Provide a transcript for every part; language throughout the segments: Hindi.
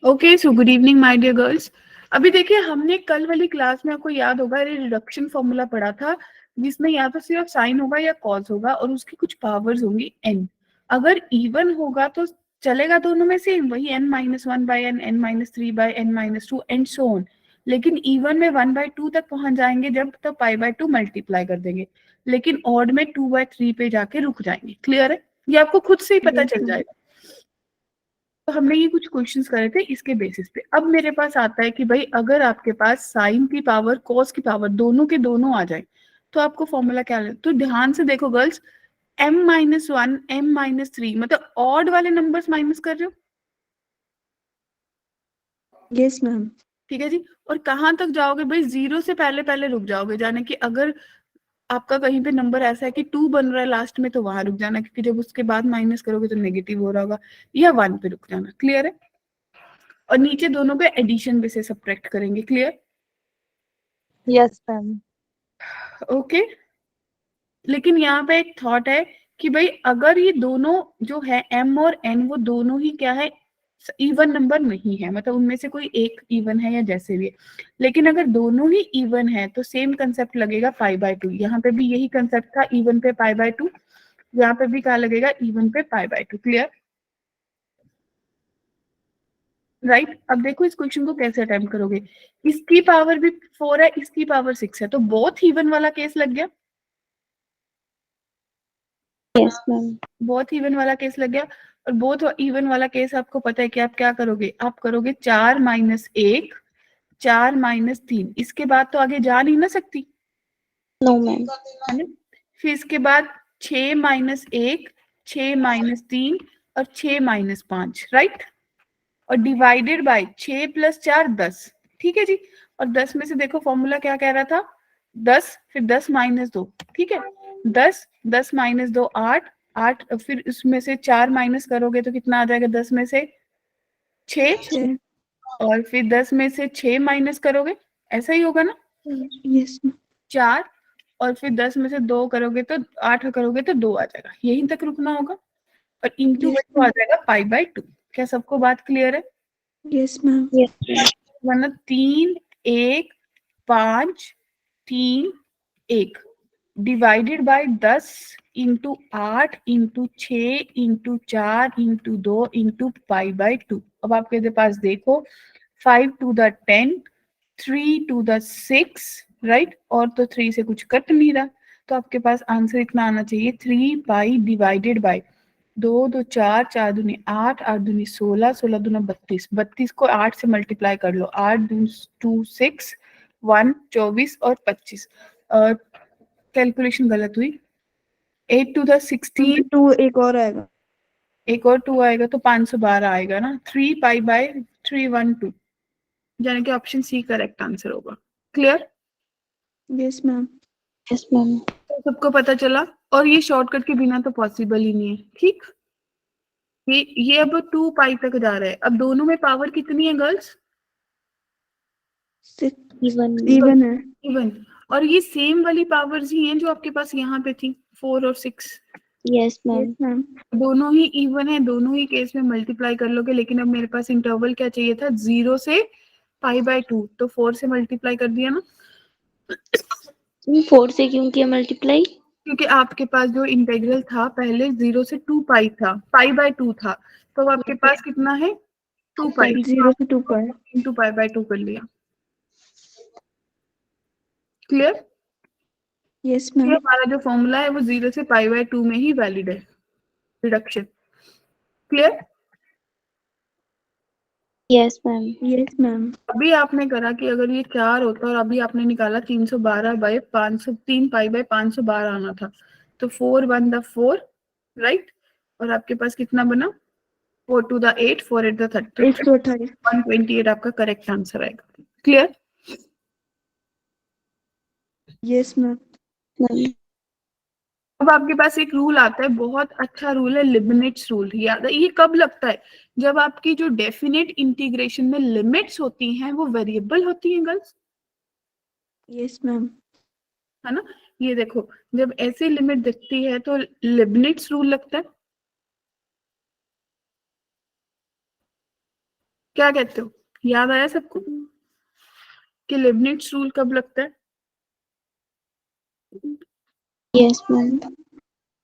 Okay, so good evening my dear girls. अभी देखिए, हमने कल वाली क्लास में, आपको याद होगा, रिडक्शन फॉर्मूला पढ़ा था, जिसमें या तो सिर्फ साइन होगा या कॉस होगा और उसकी कुछ पावर्स होंगी n। अगर इवन होगा तो चलेगा दोनों में से, वही n-1/n, n-3/n -2 and so on. लेकिन इवन में 1/2 तक पहुंच जाएंगे जब तक π/2 मल्टीप्लाई कर देंगे, लेकिन ऑड में 2/3 पे जाके रुक जाएंगे। क्लियर है? ये आपको खुद से ही पता चल जाएगा। तो हमने ये कुछ क्वेश्चंस करे थे इसके बेसिस पे। अब मेरे पास आता है कि भाई अगर आपके पास साइन की पावर कॉस की पावर दोनों के दोनों आ जाए तो आपको फॉर्मूला क्या ले। तो ध्यान से देखो गर्ल्स, m-1 m-3 मतलब ऑड वाले नंबर्स माइनस कर रहे हो। Yes ma'am. ठीक है जी। और कहाँ तक जाओगे भाई, जीरो से पहले पहले रुक जाओगे, जाने कि अगर आपका कहीं पे नंबर ऐसा है कि 2 बन रहा है लास्ट में तो वहां रुक जाना, क्योंकि जब उसके बाद माइनस करोगे तो नेगेटिव हो रहा होगा, या 1 पे रुक जाना। क्लियर है? और नीचे दोनों पे एडिशन में से सब्ट्रैक्ट करेंगे। क्लियर? Yes ma'am. ओके। लेकिन यहाँ पे एक थॉट है कि भाई अगर ये दोनों जो है m और n, वो दोनों ही क्या है, इवन नंबर नहीं है, मतलब उनमें से कोई एक इवन है या जैसे भी है। लेकिन अगर दोनों ही इवन है तो सेम कंसेप्ट लगेगा π/2। यहाँ पे भी यही कंसेप्ट था, इवन पे π/2। यहाँ पे भी क्या लगेगा, इवन पे π/2। क्लियर? राइट। अब देखो इस क्वेश्चन को कैसे अटेम्प्ट करोगे। इसकी पावर भी 4 है, इसकी पावर 6 है, तो बोथ इवन वाला केस लग गया। Yes ma'am. बहुत इवन वाला केस लग गया। और बहुत इवन वाला केस आपको पता है कि आप क्या करोगे, आप करोगे 4-1, 4-3, इसके बाद तो आगे जा नहीं ना सकती। No ma'am. है ना? फिर इसके बाद 6-1, 6-3 और 6-5, राइट। और डिवाइडेड बाय 6 + 4 10। ठीक है जी। और 10 में से देखो फॉर्मूला क्या कह रहा था, 10 फिर 10 - 2। ठीक है, 10 10 - 2 8 8, फिर उसमें से 4 माइनस करोगे तो कितना आ जाएगा, 10 में से 6, और फिर 10 में से 6 माइनस करोगे, ऐसा ही होगा ना, यस मैम। 4, और फिर 10 में से 2 करोगे तो 8 करोगे तो 2 आ जाएगा, यहीं तक रुकना होगा। और इंटू यस आ जाएगा π/2। क्या सबको बात क्लियर है? Yes ma'am. वरना 3 1 5 3 1 divided by 10 into 8 into 6 into 4 into 2 into π/2। अब आपके पास देखो, 5 to the 10, 3 to the 6, right. और तो 3 से कुछ कट नहीं रहा, तो आपके पास आंसर इतना आना चाहिए, 3π डिवाइडेड बाय 2 2 4 4 दूनी 8 8 दूनी 16 16 दूना 32 32 को 8 से मल्टीप्लाई कर लो, 8 दूनी 2 6 1 24 और 25। कैलकुलेशन गलत हुई, 8 to the 16, 2 एक और आएगा। एक और 2 आएगा तो 512 आएगा ना, 3π/312, यानी कि ऑप्शन सी करेक्ट आंसर होगा। Clear? Yes ma'am. Yes ma'am. तो सबको पता चला। और ये शॉर्टकट के बिना तो पॉसिबल ही नहीं है। ठीक, ये अब 2π तक जा रहा है। अब दोनों में पावर कितनी है गर्ल्स? इवन इवन है। इवन। और ये सेम वाली पावर्स ही हैं जो आपके पास यहाँ पे थी, 4 और 6। Yes ma'am. Yes ma'am. दोनों ही इवन है, दोनों ही केस में मल्टीप्लाई कर लोगे। लेकिन अब मेरे पास इंटरवल क्या चाहिए था, 0 से π/2, तो 4 से मल्टीप्लाई कर दिया ना, 4 से क्यों किया मल्टीप्लाई? क्योंकि आपके पास जो इंटेग्रल था पहले 0 से 2π था, π/2 था, तो अब आपके पास कितना है, 2π। 0 से 2 पर। इंटू π/2 कर लिया। क्लियर? यस ये मैम। हमारा जो फॉर्मूला है वो 0 से π/2 में ही वैलिड है, reduction. Clear? Yes ma'am. Yes ma'am. अभी आपने करा कि अगर ये 4 होता और अभी आपने निकाला 312/500, 3π/512 आना था, तो 4 1 द 4, राइट। और आपके पास कितना बना, 4 2 द 8, 4 8 द 30, 128। 128 आपका करेक्ट आंसर आएगा। क्लियर? Yes ma'am. अब आपके पास एक रूल आता है, बहुत अच्छा रूल है, लिमिट्स रूल। याद है? ये कब लगता है, जब आपकी जो डेफिनेट इंटीग्रेशन में लिमिट्स होती हैं वो वेरिएबल होती हैं गर्ल्स, यस मैम। है ना। ये देखो, जब ऐसी लिमिट दिखती है तो लिमिट्स रूल लगता है। क्या कहते हो, याद आया सबको कि लेबनिट्ज रूल कब लगता है? Yes ma'am.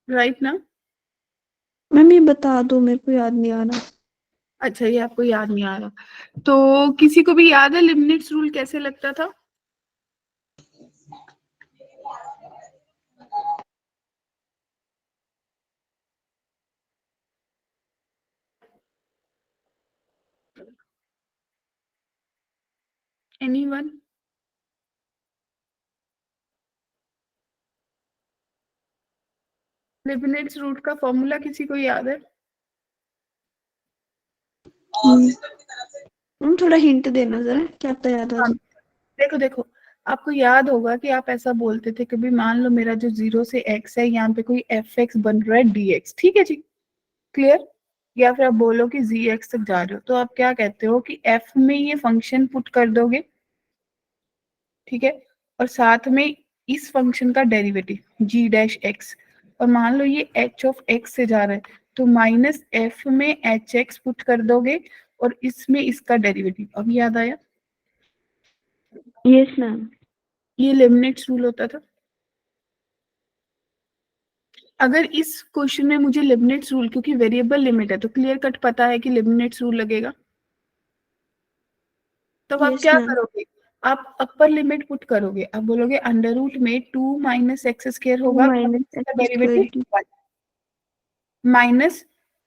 राइट ना? मैम ये बता दो, मेरे को याद नहीं आ रहा। अच्छा, ये आपको याद नहीं आ रहा तो किसी को भी याद है लेबनिट्ज रूल कैसे लगता था? एनीवन? लेबनिट्ज रूल का फॉर्मूला किसी को याद है? मैम थोड़ा हिंट देना जरा, क्या पता याद आ हाँ, जाए। देखो देखो, आपको याद होगा कि आप ऐसा बोलते थे कि भी मान लो मेरा जो 0 से x है, यहाँ पे कोई एफ एक्स बन रहा है dx, ठीक है जी, क्लियर? या फिर आप बोलो कि जी एक्स तक जा रहे हो, तो आप क्या कहते हो कि f में ये फंक्शन पुट कर दोगे, ठीक है, और साथ में इस फंक्शन का डेरिवेटिव g डैश x, और मान लो ये h ऑफ x से जा रहा है, तो माइनस f में एच एक्स पुट कर दोगे और इसमें इसका डेरिवेटिव। अब याद आया? Yes ma'am. ये लेबनिट्ज रूल होता था। अगर इस क्वेश्चन में मुझे लेबनिट्ज रूल, क्योंकि वेरिएबल लिमिट है तो क्लियर कट पता है कि लेबनिट्ज रूल लगेगा, तो आप यस क्या मैम। करोगे? आप अपर लिमिट पुट करोगे, आप बोलोगे अंडर रूट में 2 माइनस एक्स स्क्र टू होगा और माइनस इसका x derivative square. 1 minus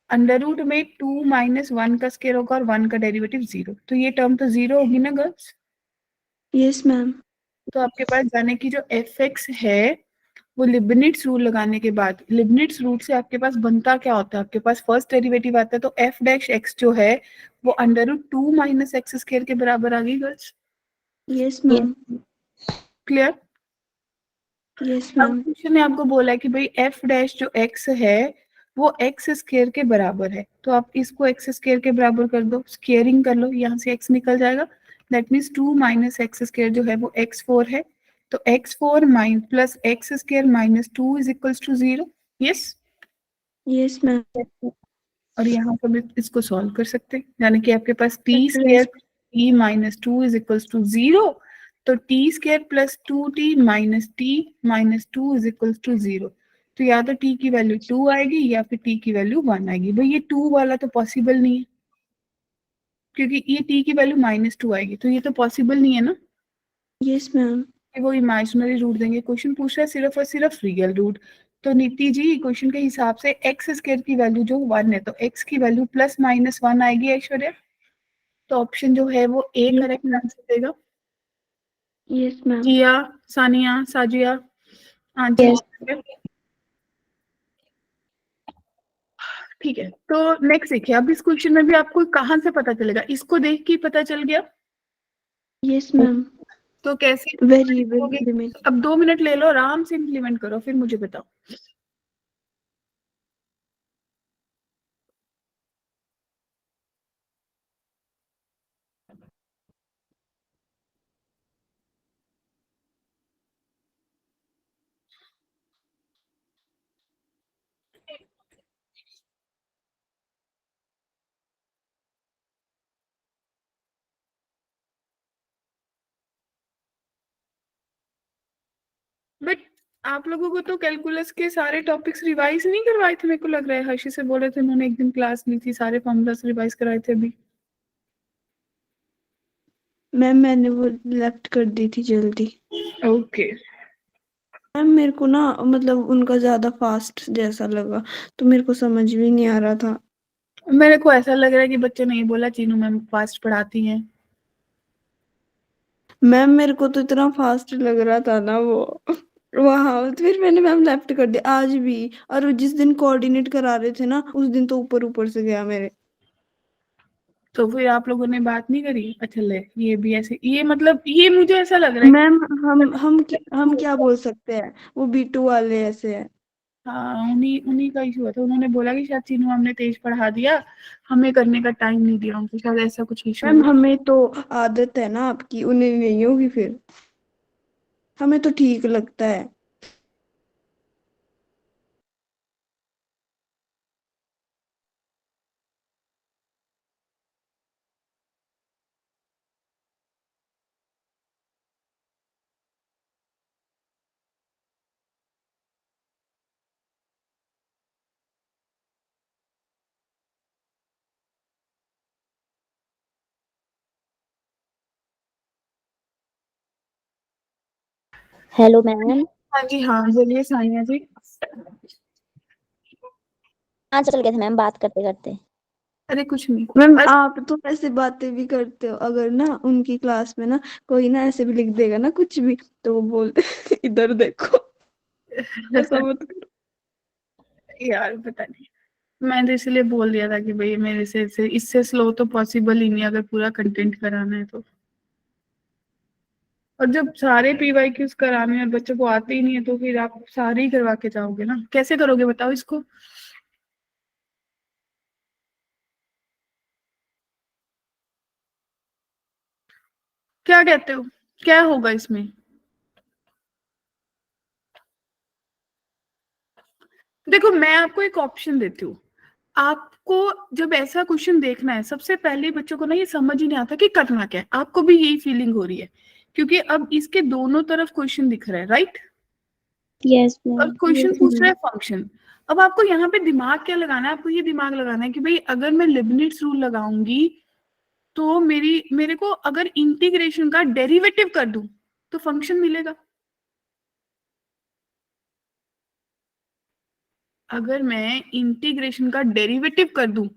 under root में 2 माइनस 1 का स्क्वायर होगा और 1 का डेरिवेटिव 0, तो ये टर्म तो 0 होगी ना गर्ल्स? Yes ma'am. तो आपके पास जाने की जो एफ एक्स है, वो लिबनिट्ज रूल लगाने के बाद, लिबनिट्ज रूल से आपके पास बनता क्या होता है, आपके पास फर्स्ट डेरिवेटिव आता है, तो एफ डैश एक्स जो है वो under root 2 minus x square के बराबर आ गई girls. Yes ma'am. Clear? Yes अब मैम। क्वेश्चन ने आपको बोला है कि भाई एफ डैश जो एक्स है वो एक्स स्क्वायर के बराबर है, तो आप इसको एक्स स्क्वायर के बराबर कर दो, स्क्वेयरिंग कर लो, यहाँ से एक्स निकल जाएगा, that means 2 minus x square जो है वो एक्स फोर है, तो एक्स फोर माइन plus x square minus 2 is equals to 0। Yes? Yes ma'am. और यहाँ पर भी इसको सॉल्व कर सकते हैं, यानी कि आपके पास T square yes. T minus two is equals to 0, तो T square plus 2t minus 2 is equals to 0, तो या तो t की वैल्यू 2 आएगी या फिर t की वैल्यू 1 आएगी। भाई ये 2 वाला तो पॉसिबल नहीं है, क्योंकि ये t की वैल्यू -2 आएगी, तो ये तो पॉसिबल नहीं है ना यस मैम। कि वो इमेजिनरी रूट देंगे। क्वेश्चन पूछ रहा है सिर्फ और सिर्फ रियल रूट, तो नीति जी क्वेश्चन के हिसाब से एक्स स्क्वायर की वैल्यू जो 1 है, तो x की वैल्यू प्लस माइनस 1 आएगी ऐश्वर्या, तो ऑप्शन जो है वो A yes correct ma'am. Answer देगा। Yes ma'am. Zia, Sania, Sajiya answer yes. ठीक है। तो नेक्स्ट देखिए, अब इस क्वेश्चन में भी आपको कहाँ से पता चलेगा, इसको देख के ही पता चल गया, यस मैम। तो कैसे implement वेरिएबल करोगे? लिमिट। अब 2 मिनट ले लो, आराम से इम्प्लीमेंट करो, फिर मुझे बताओ। बट आप लोगों को तो कैलकुलस के सारे टॉपिक्स रिवाइज नहीं करवाए थे, मेरे को लग रहा है हर्षी से बोले थे उन्होंने, एक दिन क्लास ली थी, सारे फॉर्मूलास रिवाइज कराए थे अभी। मैम मैंने वो लेफ्ट कर दी थी जल्दी। ओके। मैम मेरे को ना मतलब उनका ज्यादा फास्ट जैसा लगा, तो मेरे को समझ भी नहीं आ रहा था। मेरे को ऐसा लग रहा है कि बच्चे नहीं बोला चीनू मैम फास्ट पढ़ाती हैं। मैम मेरे को तो इतना फास्ट लग रहा था ना वो वहां, फिर मैंने मैम लेफ्ट कर दिया आज भी। और वो जिस दिन कोऑर्डिनेट करा रहे थे ना, उस दिन तो ऊपर ऊपर से गया मेरे। तो फिर आप लोगों ने बात नहीं करी? अच्छा ले, ये भी ऐसे, ये मतलब ये मुझे ऐसा लग रहा है मैम हम क्या कि बोल सकते हैं, वो B2 वाले ऐसे हैं। हाँ, उन्हीं उन्हीं का इशू है, तो उन्होंने बोला कि शायद चीनू हमने तेज पढ़ा दिया, हमें करने का टाइम नहीं दिया उनको, शायद ऐसा कुछ इशू मैम है। हमें तो आदत है ना आपकी, उन्हें नहीं होगी फिर। हमें तो ठीक लगता है। Hello ma'am. हाँ जी, हाँ बोलिए सानिया जी। कहाँ चल गए थे मैम बात करते करते? अरे कुछ नहीं मैम बस। आप तो ऐसे बातें भी करते हो, अगर ना उनकी क्लास में ना कोई ना ऐसे भी लिख देगा ना कुछ भी, तो वो बोलते इधर देखो, ऐसा मत करो। यार पता नहीं, मैंने इसलिए बोल दिया था कि भाई मेरे से इससे स्लो तो पॉसिबल ही नहीं अगर पूरा कंटेंट कराना है तो। और जब सारे पीवाईक्यूज कराने हैं और बच्चों को आते ही नहीं है तो फिर आप सारे ही करवा के जाओगे ना, कैसे करोगे बताओ इसको। क्या कहते हो, क्या होगा इसमें? देखो मैं आपको एक ऑप्शन देती हूँ। आपको जब ऐसा क्वेश्चन देखना है, सबसे पहले बच्चों को ना ये समझ ही नहीं आता कि करना क्या है। आपको भी यही फीलिंग हो रही है क्योंकि अब इसके दोनों तरफ क्वेश्चन दिख रहा है, राइट? यस और मैम। क्वेश्चन पूछ रहा है फंक्शन। अब आपको यहाँ पे दिमाग क्या लगाना है, आपको ये दिमाग लगाना है कि भाई अगर मैं लिबनिट्ज रूल लगाऊंगी तो मेरे को अगर इंटीग्रेशन का डेरिवेटिव कर दूं तो फंक्शन मिलेगा। अगर मैं इंटीग्रेशन का डेरिवेटिव कर दूं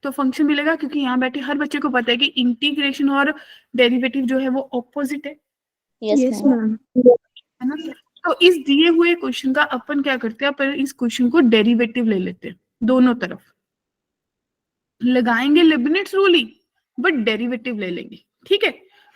तो फंक्शन मिलेगा, क्योंकि यहाँ बैठे हर बच्चे को पता है कि इंटीग्रेशन और डेरिवेटिव जो है वो ऑपोजिट है यस यस मैम। मैम। ना। तो इस दिए हुए क्वेश्चन का अपन क्या करते हैं, अपन इस क्वेश्चन को डेरिवेटिव ले लेते हैं, दोनों तरफ लगाएंगे लिबनिट्ज रूल ही, बट डेरिवेटिव ले लेंगे। ठीक है,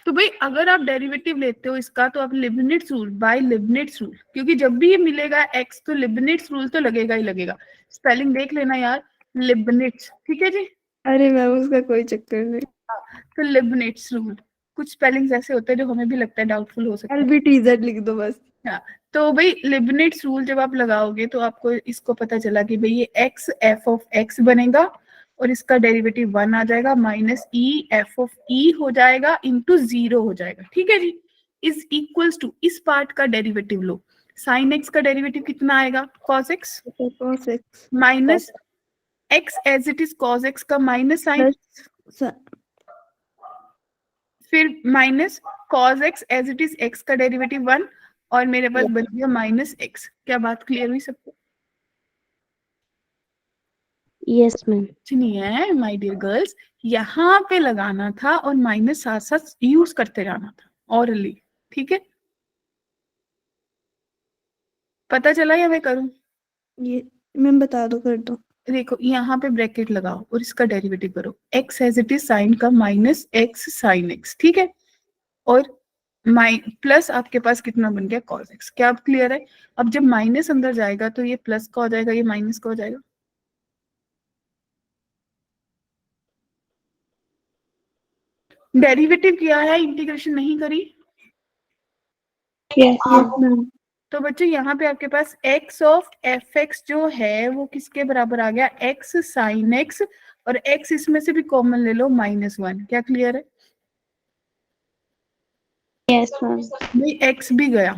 तो भाई अगर आप डेरिवेटिव लेते हो इसका तो आप लिबनिट्ज रूल बाय लिबनिट्ज रूल, क्योंकि जब भी ये मिलेगा एक्स तो लिबनिट्ज रूल तो लगेगा ही लगेगा। स्पेलिंग देख लेना यार, लिबनिट्ज, ठीक है जी। अरे मैम उसका कोई चक्कर नहीं। हाँ, तो लिबनिट्ज रूल, कुछ स्पेलिंग्स ऐसे होते हैं जो हमें भी लगता है डाउटफुल हो सकते हैं। LBTZ लिख दो बस। हाँ, तो भाई लिबनिट्ज रूल जब आप लगाओगे तो आपको इसको पता चला कि भाई ये एक्स एफ ऑफ एक्स बनेगा और इसका डेरिवेटिव 1 आ जाएगा minus e f of e हो जाएगा इंटू 0 हो जाएगा। ठीक है जी, इज इक्वल्स टू इस पार्ट का डेरिवेटिव लो, साइन एक्स का डेरिवेटिव कितना आएगा cos x cos x minus x as it is cos x का माइनस साइन, प्लस फिर minus cos x as it is x का डेरिवेटिव 1 और मेरे पास बन गया माइनस एक्स। क्या बात क्लियर हुई सबको? Yes ma'am. नहीं है माय डियर गर्ल्स, यहाँ पे लगाना था और माइनस साथ साथ यूज करते जाना था ऑरली। ठीक है, पता चला या मैं करूं? ये मैम बता दो, कर दो। देखो यहाँ पे ब्रैकेट लगाओ और इसका डेरिवेटिव करो, x as it is sine का माइनस एक्स साइन एक्स, ठीक है, और माइ प्लस आपके पास कितना बन गया कॉस एक्स। क्या आप क्लियर है? अब जब माइनस अंदर जाएगा तो ये प्लस का हो जाएगा, ये माइनस का हो जाएगा। डेरिवेटिव किया है, इंटीग्रेशन नहीं करी। Yes ma'am. तो बच्चों यहाँ पे आपके पास x ऑफ एफ एक्स जो है वो किसके बराबर आ गया, x साइन x, और x इसमें से भी कॉमन ले लो -1। क्या क्लियर है? Yes ma'am. भाई x भी गया,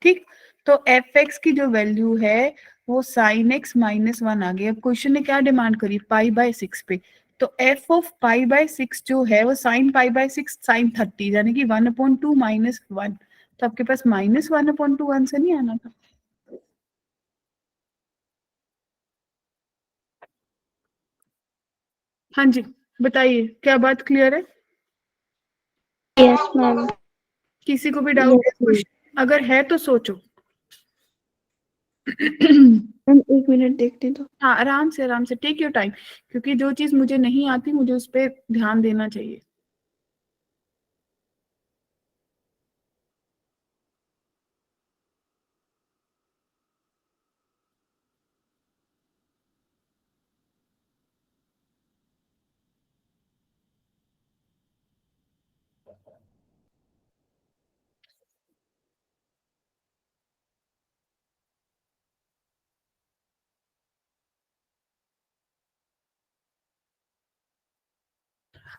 ठीक। तो एफ एक्स की जो वैल्यू है वो साइन x -1 आ गई। अब क्वेश्चन ने क्या डिमांड करी, π/6 पे, तो f ऑफ π/6 जो है वो साइन π/6 साइन 30 यानी कि 1/2 -1, तो आपके पास -1/2 आंसर नहीं आना था। हाँ जी, बताइए क्या बात क्लियर है? Yes ma'am. किसी को भी डाउट है यस क्वेश्चन अगर है तो सोचो। मैम 1 मिनट देखने दो। हाँ, आराम से टेक योर टाइम, क्योंकि जो चीज मुझे नहीं आती मुझे उस पर ध्यान देना चाहिए।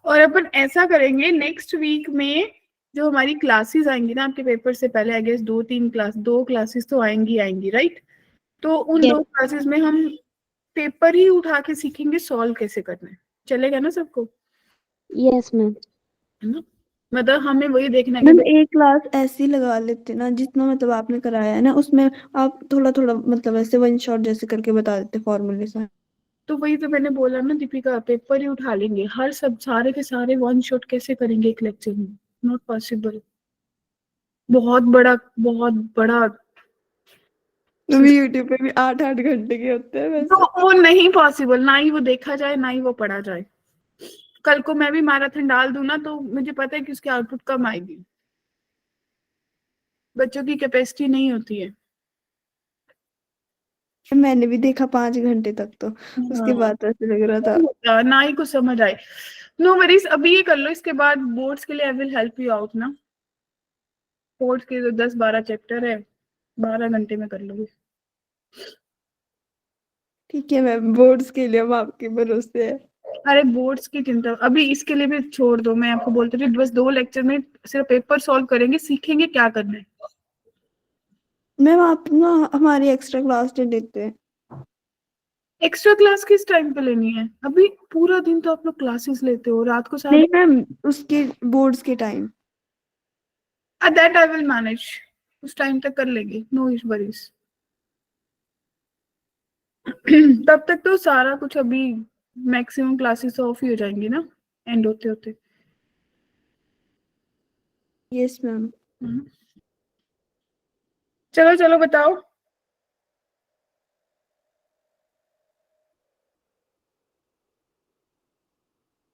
और अपन ऐसा करेंगे नेक्स्ट वीक में, जो हमारी क्लासेस आएंगी ना आपके पेपर से पहले, आई गेस 2 क्लासेस तो आएंगी आएंगी, राइट? तो उन 2 क्लासेस में हम पेपर ही उठा के सीखेंगे सॉल्व कैसे करना है। चलेगा ना सबको? Yes ma'am. है ना? मतलब हमें वही देखना है मैम कि एक क्लास ऐसी लगा लेते ना, जितना मतलब आपने कराया है ना उसमें आप थोड़ा थोड़ा मतलब ऐसे वन शॉट जैसे करके बता देते फॉर्मूले सारे। तो वही तो मैंने बोला ना दीपिका, पेपर ही उठा लेंगे, हर सब सारे के सारे वन शॉट कैसे करेंगे एक लेक्चर में? Not possible. बहुत बड़ा, बहुत बड़ा। अभी यूट्यूब पे भी 8-8 घंटे के होते हैं तो वैसे। वो नहीं पॉसिबल, ना ही वो देखा जाए ना ही वो पढ़ा जाए। कल को मैं भी मैराथन डाल दूं ना, तो मुझे पता है कि उसकी आउटपुट कम आएगी। बच्चों की कैपेसिटी नहीं होती है। मैंने भी देखा 5 घंटे तक तो उसके हाँ, बाद तो ऐसे लग रहा था। ना ही कुछ समझ आए। नो वरीज, अभी ये कर लो, इसके बाद बोर्ड्स के लिए I will help you out ना। बोर्ड्स के जो 10-12 चैप्टर है, 12 घंटे में कर लोगे। ठीक है मैम, बोर्ड्स के लिए हम आपके भरोसे है। अरे बोर्ड्स की चिंता अभी इसके लिए भी छोड़ दो, मैं आपको बोलती थी बस 2 लेक्चर में सिर्फ पेपर सॉल्व करेंगे, सीखेंगे क्या करना है। मैम आप ना हमारी एक्स्ट्रा क्लास ले लेते हैं। एक्स्ट्रा क्लास किस टाइम पे लेनी है? अभी पूरा दिन तो आप लोग क्लासेस लेते हो, रात को नहीं सारे। मैम, उसके बोर्ड्स के time. That I will manage, उस टाइम तक कर लेंगे, नो वरीज। तब तक तो सारा कुछ अभी मैक्सिमम क्लासेस ऑफ ही हो जाएंगी ना, एंड होते होते। Yes ma'am. चलो चलो बताओ।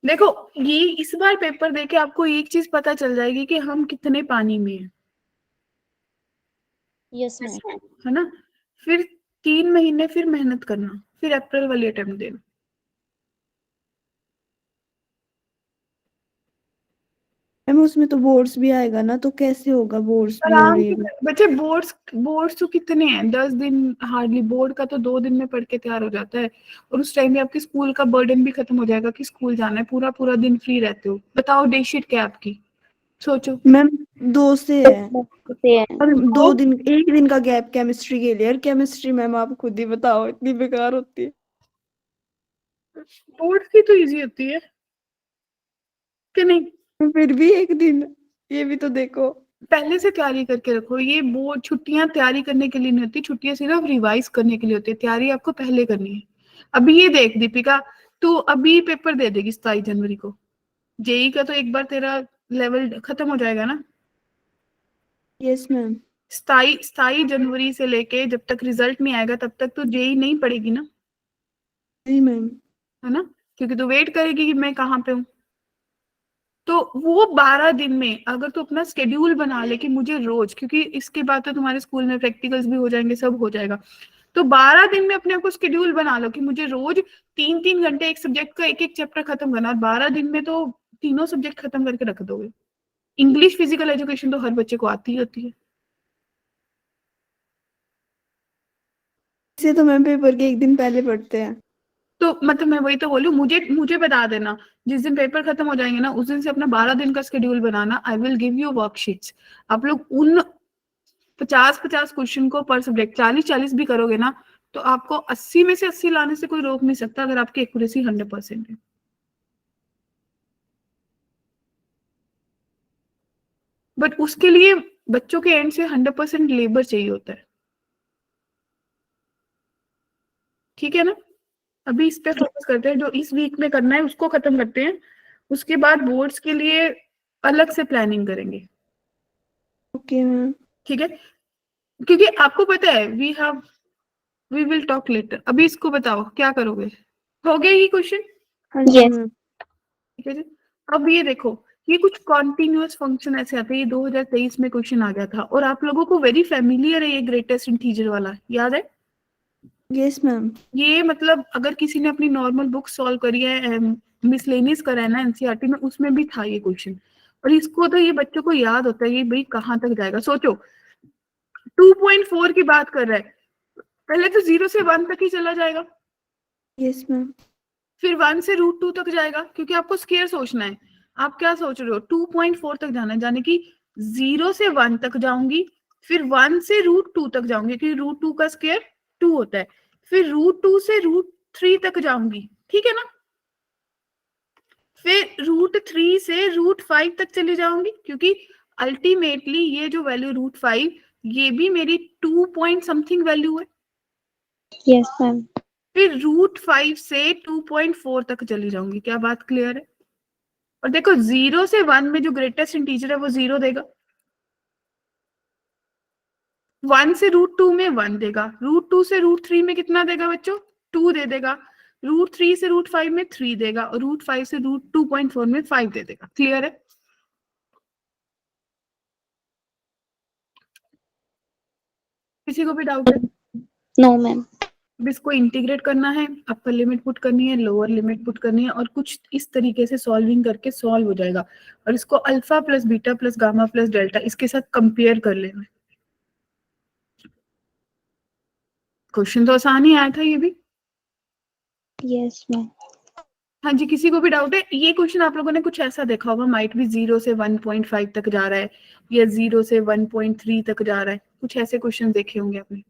देखो, ये इस बार पेपर देके आपको एक चीज पता चल जाएगी कि हम कितने पानी में हैं, Yes, ma'am. है ना? फिर 3 महीने फिर मेहनत करना, फिर अप्रैल वाली अटेम्प्ट देना। मैम उसमें तो बोर्ड्स भी आएगा ना, तो कैसे होगा बोर्ड्स भी और आराम ये से भी? बच्चे, बोर्ड्स बोर्ड्स तो कितने हैं, 10 दिन हार्डली। बोर्ड का तो 2 दिन में पढ़ के तैयार हो जाता है, और उस टाइम में आपके स्कूल का बर्डन भी खत्म हो जाएगा कि स्कूल जाना है, पूरा पूरा दिन फ्री रहते हो। बताओ डे शीट क्या है आपकी, सोचो। मैम 2 से है। Say, और तो 2 दिन, एक दिन का गैप केमिस्ट्री के लिए। और केमिस्ट्री मैम आप खुद ही बताओ इतनी बेकार होती है। बोर्ड की तो इजी होती है कि नहीं? फिर भी एक दिन, ये भी तो देखो। पहले से तैयारी करके रखो, ये बोर्ड छुट्टियां तैयारी करने के लिए नहीं होती, छुट्टियां सिर्फ रिवाइज करने के लिए होती है, तैयारी आपको पहले करनी है। अभी ये देख दीपिका, तू अभी पेपर दे देगी 27 जनवरी को, जेई का तो एक बार तेरा लेवल खत्म हो जाएगा ना। Yes ma'am. 27 जनवरी से लेके जब तक रिजल्ट नहीं आएगा तब तक तो जेई नहीं पड़ेगी ना, नहीं मैम। है ना? क्योंकि तू वेट करेगी कि मैं कहाँ पे हूँ। तो वो 12 दिन में अगर तू अपना स्केड्यूल बना ले कि मुझे रोज, क्योंकि इसके बाद तो तुम्हारे स्कूल में प्रैक्टिकल्स भी हो जाएंगे, सब हो जाएगा, तो 12 दिन में अपने आप को स्केड्यूल बना लो कि मुझे रोज 3-3 घंटे एक सब्जेक्ट का एक एक चैप्टर खत्म करना, और 12 दिन में तो तीनों सब्जेक्ट खत्म करके रख दोगे। इंग्लिश फिजिकल एजुकेशन तो हर बच्चे को आती ही होती है। इसे तो मैम पेपर के एक दिन पहले पढ़ते हैं। तो मतलब मैं वही तो बोलूं, मुझे मुझे बता देना जिस दिन पेपर खत्म हो जाएंगे ना, उस दिन से अपना 12 दिन का schedule banana. I will give you worksheets. आप लोग उन 50-50 क्वेश्चन को पर सब्जेक्ट 40-40 भी करोगे ना, तो आपको 80 में से 80 लाने से कोई रोक नहीं सकता, अगर आपकी एक्यूरेसी 100% है। बट उसके लिए बच्चों के एंड से 100% लेबर चाहिए होता है, ठीक है ना? अभी इस पे फोकस करते हैं, जो इस वीक में करना है उसको खत्म करते हैं, उसके बाद बोर्ड्स के लिए अलग से प्लानिंग करेंगे, ओके मैम। ठीक है? क्योंकि आपको पता है वी विल टॉक लेटर। अभी इसको बताओ क्या करोगे, हो गया ये क्वेश्चन? हाँ जी Yes. मैम। ठीक है जी। अब ये देखो, ये कुछ कॉन्टिन्यूअस फंक्शन ऐसे आते हैं, ये 2023 में क्वेश्चन आ गया था, और आप लोगों को वेरी फेमिलियर है ये ग्रेटेस्ट इंटीजर वाला, याद है? Yes ma'am. ये मतलब अगर किसी ने अपनी नॉर्मल बुक सॉल्व करी है, मिसलेनियस करा है ना एनसीईआरटी में, उसमें भी था ये क्वेश्चन। और इसको तो ये बच्चों को याद होता है, ये भाई कहाँ तक जाएगा सोचो। 2.4 की बात कर रहा है, पहले तो 0 से 1 तक ही चला जाएगा, यस मैम। फिर 1 से √2 तक जाएगा, क्योंकि आपको स्केयर सोचना है। आप क्या सोच रहे हो? 2.4 तक जाना है, यानी कि 0 से 1 तक जाऊंगी, फिर 1 से √2 तक जाऊंगी, क्योंकि √2 का स्केयर 2 होता है, फिर √2 से √3 तक जाऊंगी, ठीक है ना? फिर √3 से √5 तक चली जाऊंगी, क्योंकि अल्टीमेटली ये जो वैल्यू √5 ये भी मेरी 2 पॉइंट समथिंग वैल्यू है। Yes, ma'am. फिर √5 से 2.4 तक चली जाऊंगी। क्या बात क्लियर है? और देखो 0 से 1 में जो ग्रेटेस्ट इंटीजर है वो 0 देगा, 1 से √2 में 1 देगा, √2 से √3 में कितना देगा बच्चों? 2 दे देगा, √3 से √5 में 3 देगा, और √5 से √2.4 में 5 दे देगा। क्लियर है? किसी को भी डाउट है? No, ma'am. अब इसको इंटीग्रेट करना है, अपर लिमिट पुट करनी है, लोअर लिमिट पुट करनी है, और कुछ इस तरीके से सॉल्विंग करके सॉल्व हो जाएगा। और इसको alpha plus beta plus gamma plus delta इसके साथ कंपेयर कर लेना। क्वेश्चन तो आसान ही आया था ये भी। Yes, ma'am. हाँ जी, किसी को भी डाउट है? ये क्वेश्चन आप लोगों ने कुछ ऐसा देखा होगा, माइट भी 0 से 1.5 तक जा रहा है, या 0 से 1.3 तक जा रहा है, कुछ ऐसे क्वेश्चन देखे होंगे आपने।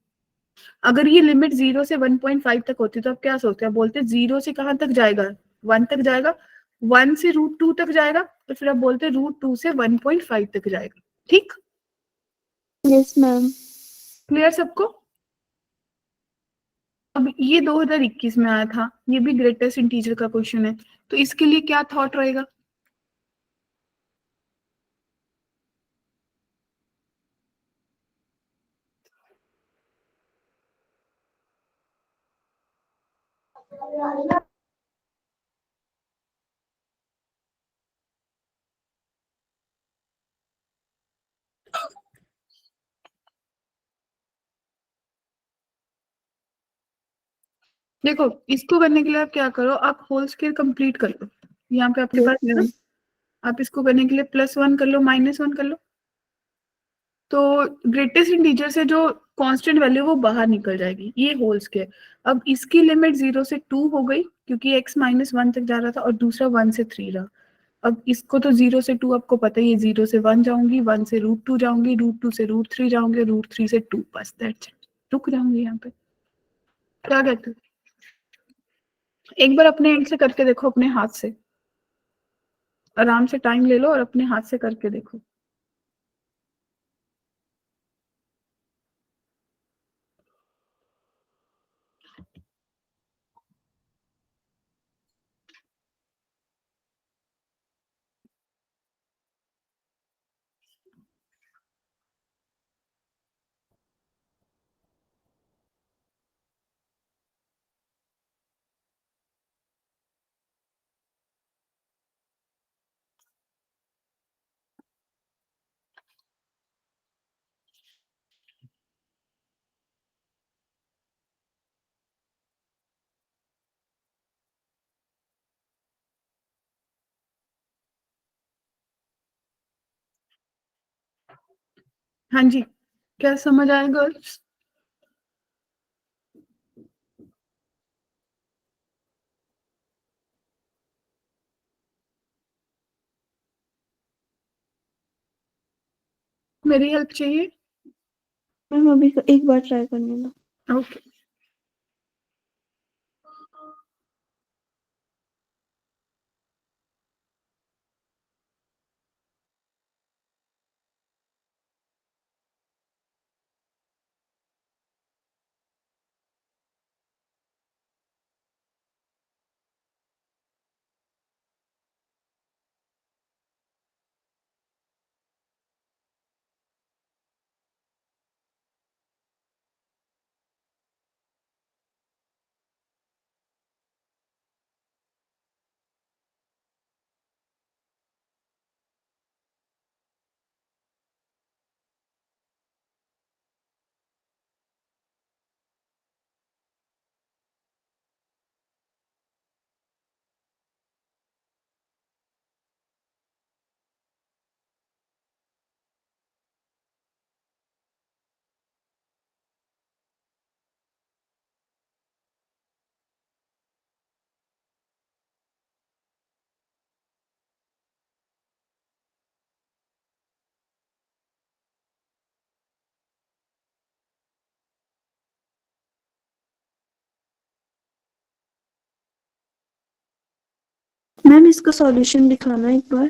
अगर ये लिमिट 0 से 1.5 तक होती तो आप क्या सोचते हैं? बोलते 0 से कहाँ तक जाएगा? 1 तक जाएगा, 1 से √2 तक जाएगा, तो फिर आप बोलते √2 से 1.5 तक जाएगा। ठीक, यस मैम। क्लियर सबको? अब ये 2021 में आया था, ये भी ग्रेटेस्ट इंटीजर का क्वेश्चन है, तो इसके लिए क्या थॉट रहेगा? देखो, इसको करने के लिए आप क्या करो, आप होल स्क्वायर कंप्लीट कर लो। यहाँ पे आपके Yes, पास है ना, ma'am. आप इसको करने के लिए +1 कर लो, -1 कर लो, तो ग्रेटेस्ट इंटीजर से जो कांस्टेंट वैल्यू वो बाहर निकल जाएगी, ये होल स्क्वायर। अब इसकी लिमिट 0 से 2 हो गई, क्योंकि x -1 तक जा रहा था, और दूसरा 1 से 3 रहा। अब इसको तो 0 से 2 आपको पता ही है, 0 से 1 जाऊंगी, 1 से √2 जाऊंगी, √2 से √3 जाऊंगी, √3 से 2, बस दैट्स इट, रुक जाऊंगी यहाँ पे। क्या कहते हो? एक बार अपने एंड से करके देखो, अपने हाथ से, आराम से टाइम ले लो और अपने हाथ से करके देखो। हाँ जी, क्या समझ आया गर्ल्स? मेरी हेल्प चाहिए? मैम अभी एक बार ट्राई करने दो। ओके। मैम इसका सॉल्यूशन दिखाना एक बार।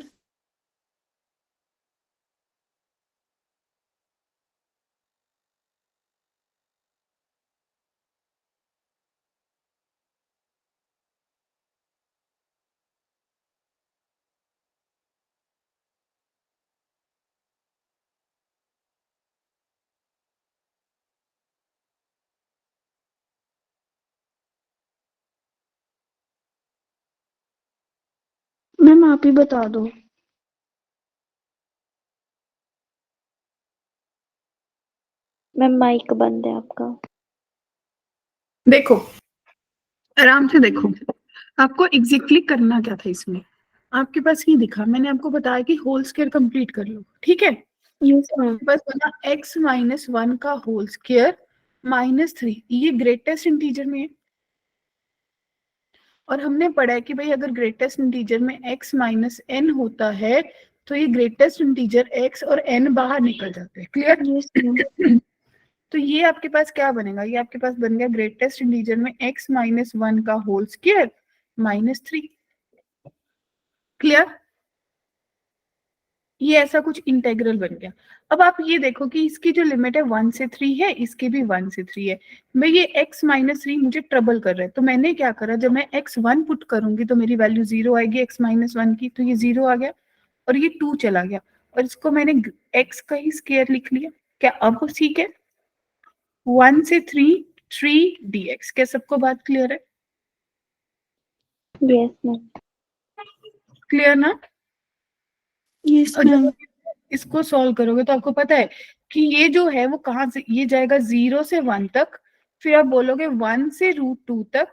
मैम आप ही बता दो। मैम माइक बंद है आपका। देखो, आराम से देखो, आपको एग्जैक्टली करना क्या था इसमें। आपके पास ही दिखा, मैंने आपको बताया कि होल स्क्वायर कंप्लीट कर लो, ठीक है। Yes ma'am. आपके पास बना x-1 का होल स्क्वायर -3, ये ग्रेटेस्ट इंटीजर में है। और हमने पढ़ा है कि भाई अगर ग्रेटेस्ट इंटीजर में x -n होता है तो ये ग्रेटेस्ट इंटीजर x और n बाहर निकल जाते हैं। क्लियर? Yes ma'am. तो ये आपके पास क्या बनेगा, ये आपके पास बन गया ग्रेटेस्ट इंटीजर में x-1 का होल स्क्वायर -3। क्लियर? ये ऐसा कुछ इंटेग्रल बन गया। अब आप ये देखो कि इसकी जो लिमिट है 1 से 3 है, इसकी भी 1 से 3 है। मैं ये x-3 मुझे ट्रबल कर रहा है, तो मैंने क्या करा, जब मैं x1 पुट करूंगी तो मेरी वैल्यू 0 आएगी x-1 की, तो ये 0 आ गया और ये 2 चला गया और इसको मैंने x का ही स्क्वायर लिख लिया। क्या अब ठीक है? 1 से 3 3 dx। क्या सबको बात क्लियर है? Yes ma'am. क्लियर ना? यस और मैम। जब इसको सॉल्व करोगे तो आपको पता है कि ये जो है वो कहाँ से, ये जाएगा 0 से 1 तक, फिर आप बोलोगे 1 से √2 तक,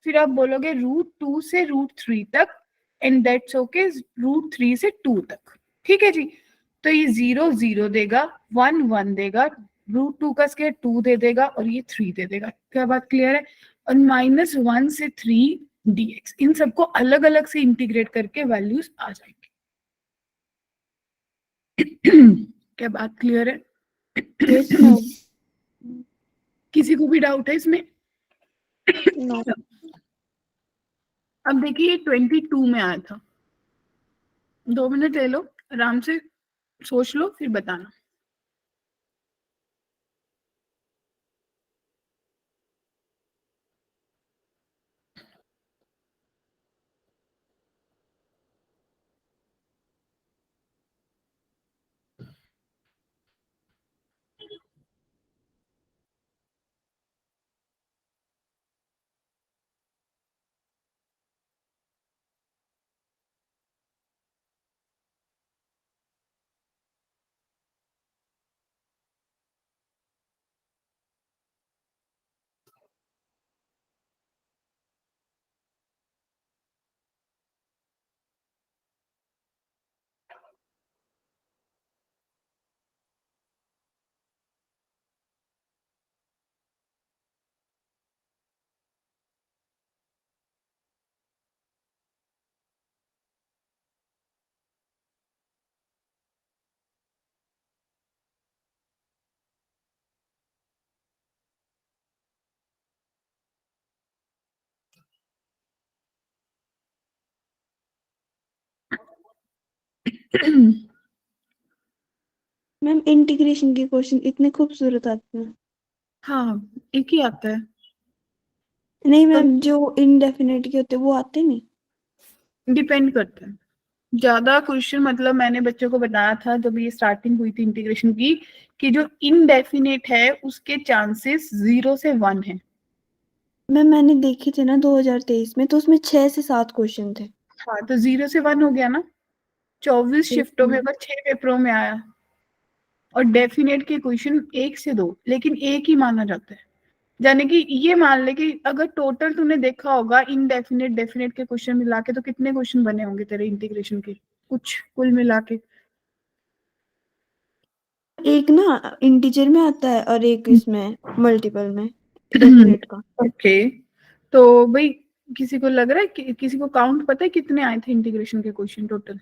फिर आप बोलोगे √2 से √3 तक, एंड दैट्स ओके √3 से 2 तक। ठीक है जी। तो ये 0 0 देगा, 1 1 देगा, √2 का स्क्वायर 2 दे देगा और ये 3 दे देगा। क्या बात क्लियर है? और -1 से 3 dx, इन सबको अलग अलग से इंटीग्रेट करके वैल्यूज आ जाएंगे। क्या बात क्लियर है? Yes ma'am. किसी को भी डाउट है इसमें? नो। अब देखिए 22 में आया था। 2 मिनट ले लो, आराम से सोच लो, फिर बताना। मैम इंटीग्रेशन के क्वेश्चन इतने खूबसूरत आते हैं। हाँ, एक ही आता है। नहीं मैम, जो इनडेफिनेट के होते हैं वो आते नहीं। डिपेंड करता है। ज्यादा क्वेश्चन, मतलब मैंने बच्चों को बताया था जब ये स्टार्टिंग हुई थी इंटीग्रेशन की, कि जो इनडेफिनेट है उसके चांसेस 0 से 1 है। मैम मैंने देखे थे ना 2023 में, तो उसमें 6 से 7 क्वेश्चन थे। हाँ, तो 0 से 1 हो गया ना। 24 यस शिफ्टों में मैम। अगर 6 पेपरों में आया, और डेफिनेट के क्वेश्चन 1 से 2, लेकिन एक ही माना जाता है। यानी कि ये मान ले कि अगर टोटल तूने देखा होगा इनडेफिनेट डेफिनेट के क्वेश्चन मिला के, तो कितने क्वेश्चन बने होंगे तेरे इंटीग्रेशन के, कुछ कुल मिला के? एक ना इंटीजर में आता है और एक इसमें मल्टीपल में, डेफिनेट का। ओके, तो भाई किसी को लग रहा है कि किसी को काउंट पता है कितने आए थे इंटीग्रेशन के क्वेश्चन टोटल?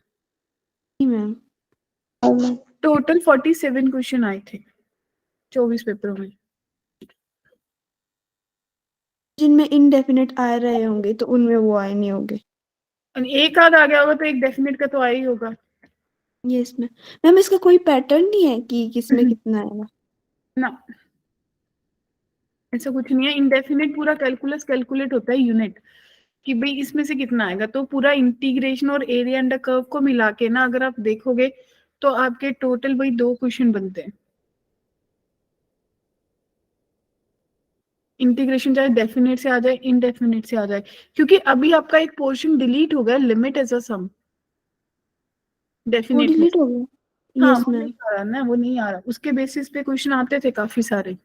नहीं ma'am. No ma'am. Total 47 question आए थे 24 पेपरों में। जिनमें इनडेफिनेट आ रहे होंगे तो उनमें वो आए नहीं होंगे। एक आध आ गया होगा तो एक डेफिनेट का तो आ ही होगा। Yes ma'am. मैम इसका कोई पैटर्न नहीं है कि किसमें कितना आएगा? ना, ऐसा कुछ नहीं है। इंडेफिनिट पूरा कैलकुलस कैलकुलेट होता है यूनिट, कि भाई इसमें से कितना आएगा। तो पूरा इंटीग्रेशन और एरिया अंडर कर्व को मिला के ना अगर आप देखोगे तो आपके टोटल वही 2 क्वेश्चन बनते हैं। इंटीग्रेशन चाहे डेफिनेट से आ जाए इनडेफिनेट से आ जाए, क्योंकि अभी आपका एक पोर्शन डिलीट हो गया, लिमिट एज अ सम वो डेफिनेट में। डिलीट हो गया? हाँ यस वो मैम। नहीं आ रहा ना, वो नहीं आ रहा। उसके बेसिस पे क्वेश्चन आते थे काफी सारे,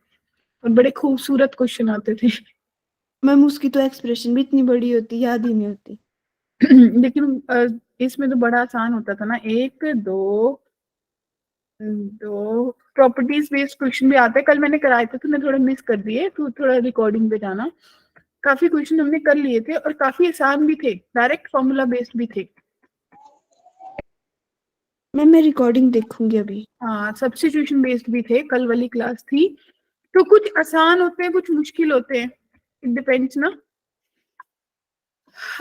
और बड़े खूबसूरत क्वेश्चन आते थे। मैम उसकी तो एक्सप्रेशन भी इतनी बड़ी होती, याद ही नहीं होती। लेकिन इसमें तो बड़ा आसान होता था ना। एक दो दो प्रॉपर्टीज बेस्ड क्वेश्चन भी आते हैं। कल मैंने कराए थे तो मैं थोड़ा मिस कर दिए, तो थोड़ा रिकॉर्डिंग पे जाना। काफी क्वेश्चन हमने कर लिए थे और काफी आसान भी थे, डायरेक्ट फॉर्मूला बेस्ड भी थे। मैम मैं रिकॉर्डिंग देखूंगी अभी। हाँ, सब्स्टिट्यूशन बेस्ड भी थे, कल वाली क्लास थी। तो कुछ आसान होते हैं, कुछ मुश्किल होते हैं, इट डिपेंड्स ना।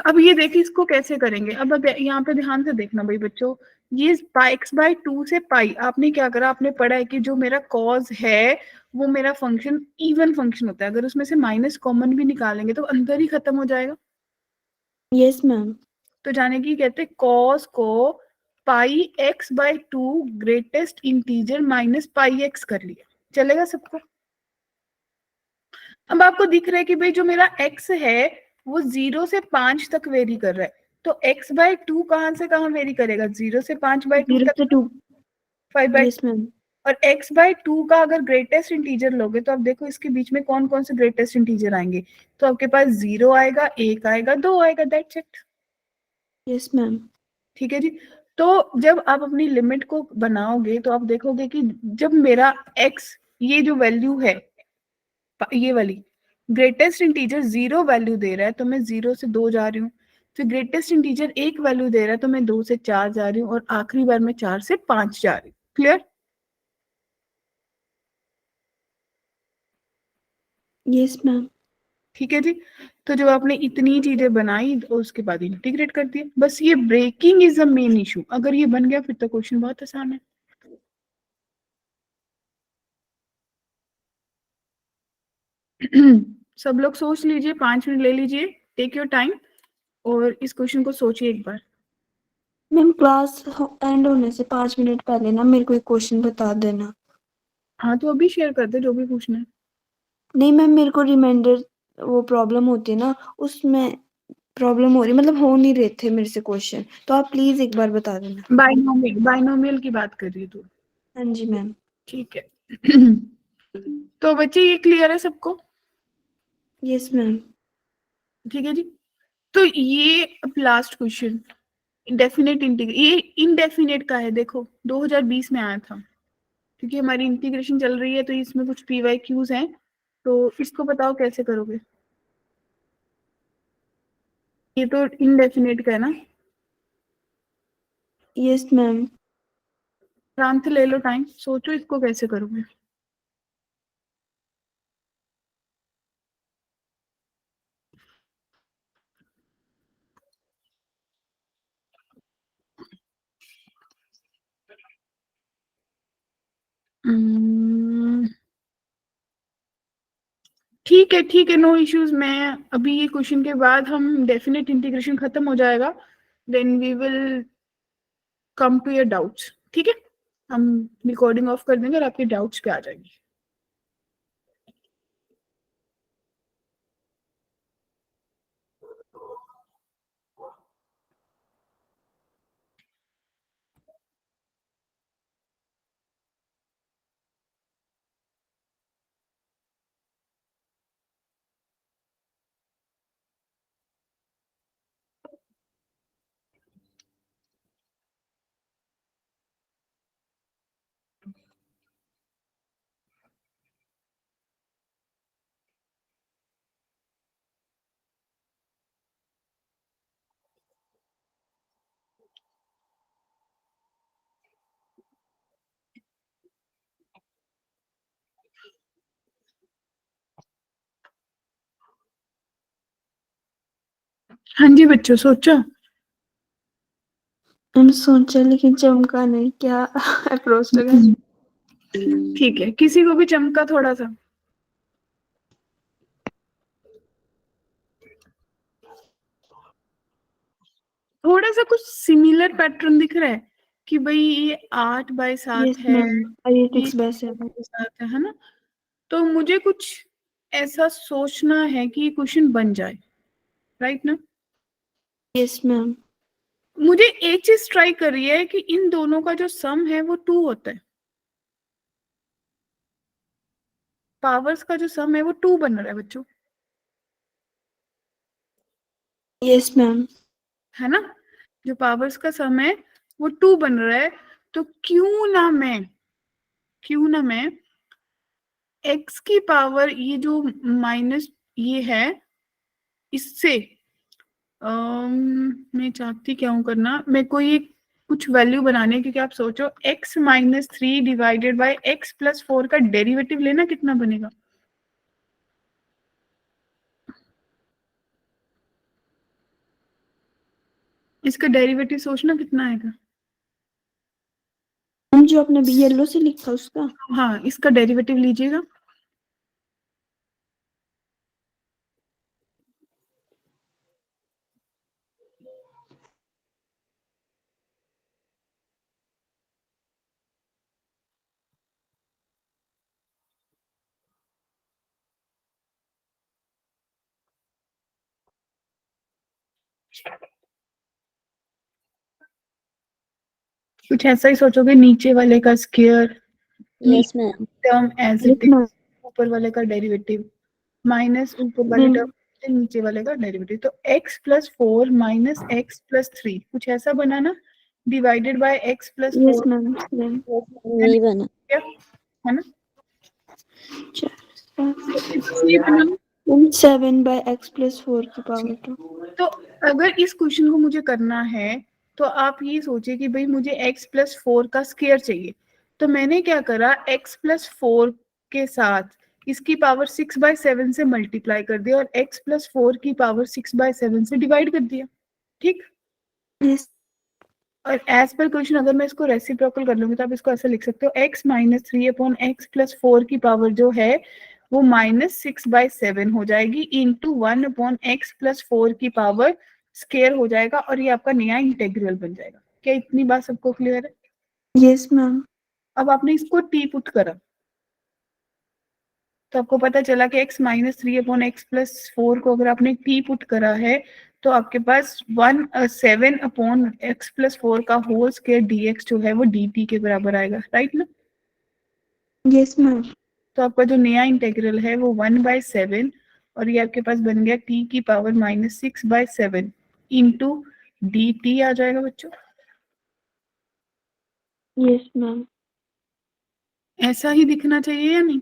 अब ये देखिए इसको कैसे करेंगे। अब यहाँ पे ध्यान से देखना भाई बच्चों, ये x/2 से पाई आपने क्या करा, आपने पढ़ा है कि जो मेरा कॉज है वो मेरा फंक्शन इवन फंक्शन होता है। अगर उसमें से माइनस कॉमन भी निकालेंगे तो अंदर ही खत्म हो जाएगा। Yes ma'am. तो जाने की कहते हैं कॉस को πx/2 greatest integer minus πx कर लिया, चलेगा सबको। अब आपको दिख रहा है कि भाई जो मेरा x है वो 0 से 5 तक वेरी कर रहा है, तो x/2 कहां से कहां वेरी करेगा, 0 से 5/2 0 तक, से 2। 5/2। Yes ma'am. और x/2 का अगर ग्रेटेस्ट इंटीजर लोगे तो आप देखो इसके बीच में कौन कौन से ग्रेटेस्ट इंटीजर आएंगे। तो आपके पास 0 आएगा, 1 आएगा, 2 आएगा, दैट्स इट। Yes ma'am. ठीक है जी। तो जब आप अपनी लिमिट को बनाओगे तो आप देखोगे कि जब मेरा x, ये जो वैल्यू है ये वाली, ग्रेटेस्ट इंटीजर 0 वैल्यू दे रहा है तो मैं 0 से 2 जा रही हूँ। फिर ग्रेटेस्ट इंटीजर 1 वैल्यू दे रहा है तो मैं 2 से 4 जा रही हूँ, और आखिरी बार मैं 4 से 5 जा रही हूँ। क्लियर? Yes ma'am. ठीक है जी। तो जब आपने इतनी चीजें बनाई तो उसके बाद इंटीग्रेट कर दिया, बस ये breaking is the main issue. अगर ये बन गया फिर तो क्वेश्चन बहुत आसान है। सब लोग सोच लीजिए, 5 मिनट ले लीजिए, टेक योर टाइम, और इस क्वेश्चन को सोचिए एक बार। मैम क्लास एंड होने से 5 मिनट पहले ना मेरे को एक क्वेश्चन बता देना। हाँ तो अभी शेयर कर दे जो भी पूछना है। नहीं मैम मेरे को रिमाइंडर वो प्रॉब्लम होती है ना, उसमें प्रॉब्लम हो रही, मतलब हो नहीं रहे थे मेरे से क्वेश्चन, तो आप प्लीज एक बार बता देना। बाइनोमियल की बात कर रही है तू? हाँ जी मैम। ठीक है। तो बच्चे ये क्लियर है सबको? Yes ma'am. ठीक है जी। तो ये अब लास्ट क्वेश्चन, इंडेफिनेट इंटीग्रेट, ये इनडेफिनेट का है। देखो 2020 में आया था, क्योंकि हमारी इंटीग्रेशन चल रही है तो इसमें कुछ PYQs हैं। तो इसको बताओ कैसे करोगे। ये तो इनडेफिनेट का है ना। Yes ma'am. आराम से ले लो टाइम, सोचो इसको कैसे करोगे। ठीक है, नो इश्यूज। मैं अभी ये क्वेश्चन के बाद हम डेफिनेट इंटीग्रेशन खत्म हो जाएगा, then we will come to your doubts. ठीक है, हम रिकॉर्डिंग ऑफ कर देंगे और आपके डाउट्स पे आ जाएंगे। हाँ जी बच्चों, सोचो। मैम सोचा लेकिन चमका नहीं, क्या अप्रोच लगा। ठीक है, किसी को भी चमका थोड़ा सा? थोड़ा सा कुछ सिमिलर पैटर्न दिख रहा है कि भाई ये 8/7 यस है, मैम, और ये ये 6/7। 7 है ना? तो मुझे कुछ ऐसा सोचना है कि ये क्वेश्चन बन जाए, राइट ना? Yes ma'am. मुझे एक चीज ट्राई कर रही है कि इन दोनों का जो सम है वो 2 होता है। पावर्स का जो सम है वो 2 बन रहा है बच्चों, यस मैम। है ना? जो पावर्स का सम है वो 2 बन रहा है। तो क्यों ना मैं x की पावर ये जो माइनस ये है इससे मैं चाहती क्या हूँ करना, मेरे को ये कुछ वैल्यू बनाने है, क्योंकि आप सोचो x-3 डिवाइडेड बाय x+4 का डेरिवेटिव लेना कितना बनेगा? इसका डेरिवेटिव सोचना कितना आएगा? हम जो आपने अभी येलो से लिखा उसका। हाँ, इसका डेरिवेटिव लीजिएगा। कुछ ऐसा ही सोचोगे, नीचे वाले का square yes ma'am. Term as yes it is, ma'am. ऊपर वाले का डेरिवेटिव माइनस ऊपर वाले मैम। टर्म नीचे वाले का डेरिवेटिव। तो x+4 माइनस x+3 कुछ ऐसा बना ना, divided by x+4, yes ma'am. Ma'am. यही बना। है ना? तो मैम ये बना। 7/x+4 की पावर 2। तो अगर इस क्वेश्चन को मुझे करना है तो आप ये सोचिए कि भाई मुझे x+4 का स्क्वायर चाहिए। तो मैंने क्या करा, x+4 के साथ इसकी पावर 6/7 से मल्टीप्लाई कर दिया और x+4 की पावर 6/7 से डिवाइड कर दिया। ठीक। यस। और एज पर क्वेश्चन अगर मैं इसको रेसिप्रोकल कर लूंगी तो आप इसको ऐसे लिख सकते हो, x-3/x+4 की पावर जो है वो -6/7 हो जाएगी इंटू 1/x+4 की पावर स्केयर हो जाएगा, और ये आपका नया इंटेग्रल बन जाएगा। क्या इतनी बात सबको क्लियर है? Yes ma'am. अब आपने इसको टी पुट करा तो आपको पता चला कि x-3/x+4 को अगर आपने टी पुट करा है तो आपके पास 7/x+4 का होल स्क्वायर dx जो है वो dt के बराबर आएगा, राइट ना? Yes ma'am. तो आपका जो नया इंटेग्रल है वो 1/7 और ये आपके पास बन गया t की पावर -6/7 इंटू dt आ जाएगा बच्चों। Yes ma'am. ऐसा ही दिखना चाहिए या नहीं?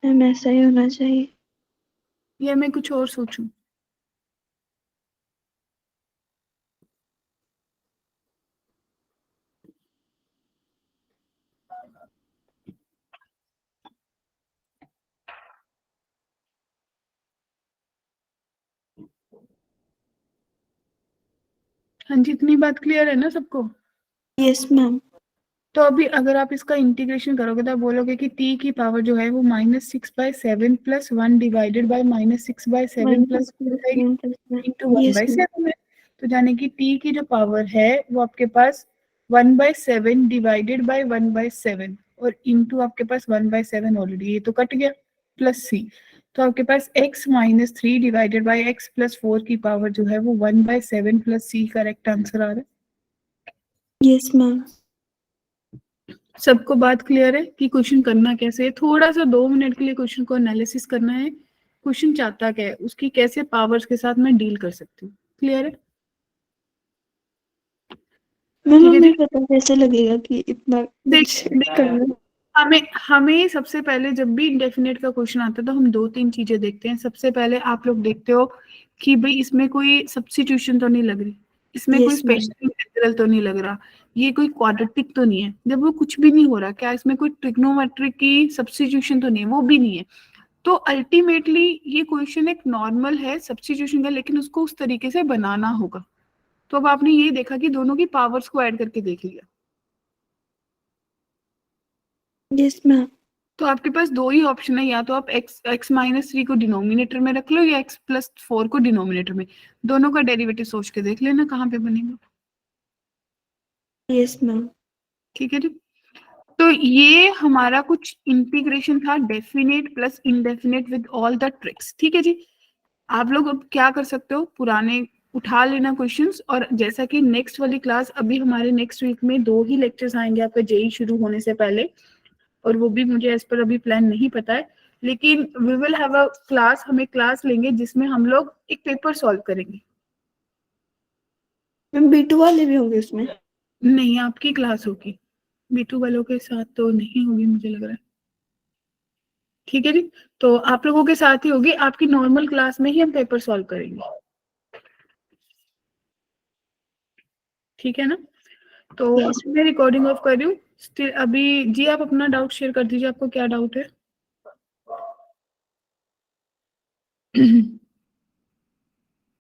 मैम ऐसा ही होना चाहिए। या मैं कुछ और सोचूं? हाँ जी, इतनी बात क्लियर है ना सबको? Yes ma'am. तो अभी अगर आप इसका इंटीग्रेशन करोगे तो आप बोलोगे कि t की पावर जो है वो -6/7 + 1 divided bye -6/7 + into yes ma'am. 1/7 है। तो यानी कि t की जो पावर है वो आपके पास 1/7 डिवाइडेड बाय 1/7 और इंटू आपके पास 1/7 ऑलरेडी, ये तो कट गया, प्लस c। तो आपके पास x-3 डिवाइडेड बाय x+4 की पावर जो है वो 1/7 + c करेक्ट आंसर आ रहा है। Yes ma'am. सबको बात क्लियर है कि क्वेश्चन करना कैसे है? थोड़ा सा 2 मिनट के लिए क्वेश्चन को एनालिसिस करना है। क्वेश्चन चाहता क्या है, उसकी कैसे पावर्स के साथ मैं डील कर सकती हूँ। क्लियर है? मैम ठीक है जी। हमें पता कैसे लगेगा कि इतना कुछ करना। हमें हमें सबसे पहले जब भी इंडेफिनेट का क्वेश्चन आता है तो हम 2-3 चीजें देखते हैं। सबसे पहले आप लोग देखते हो कि भाई इसमें कोई सब्स्टिट्यूशन तो नहीं लग रही, इसमें कोई यस मैम। स्पेशल इंटीग्रल तो नहीं लग रहा, ये कोई क्वाड्रेटिक तो नहीं है। जब वो कुछ भी नहीं हो रहा, क्या इसमें कोई ट्रिग्नोमेट्रिक की सब्स्टिट्यूशन तो नहीं है, वो भी नहीं है, तो अल्टीमेटली ये क्वेश्चन एक नॉर्मल है सब्स्टिट्यूशन का, लेकिन उसको उस तरीके से बनाना होगा। तो अब आपने ये देखा कि दोनों की पावर्स को ऐड करके देख लिया। Yes ma'am. तो आपके पास दो ही ऑप्शन है, या तो आप x-3 को डिनोमिनेटर में रख लो या x+4 को डिनोमिनेटर में। दोनों का डेरिवेटिव सोच के देख लेना कहाँ पे बनेगा। Yes ma'am. ठीक है जी। तो ये हमारा कुछ इंटीग्रेशन था, definite plus indefinite with all the tricks. ठीक है जी। आप लोग अब क्या कर सकते हो, पुराने उठा लेना क्वेश्चंस, और जैसा कि नेक्स्ट वाली क्लास, अभी हमारे नेक्स्ट वीक में 2 ही लेक्चर्स आएंगे आपका जेई शुरू होने से पहले, और वो भी मुझे एज पर अभी प्लान नहीं पता है, लेकिन we will have a class, हम एक क्लास लेंगे जिसमें हम लोग एक पेपर सॉल्व करेंगे। मैम B2 वाले भी होंगे उसमें? नहीं, आपकी क्लास होगी, B2 वालों के साथ तो नहीं होगी मुझे लग रहा है। ठीक है जी। तो आप लोगों के साथ ही होगी, आपकी नॉर्मल क्लास में ही हम पेपर सॉल्व करेंगे। ठीक है ना। तो Yes. मैं रिकॉर्डिंग ऑफ कर रही हूँ स्टिल अभी। जी आप अपना डाउट शेयर कर दीजिए, आपको क्या डाउट है।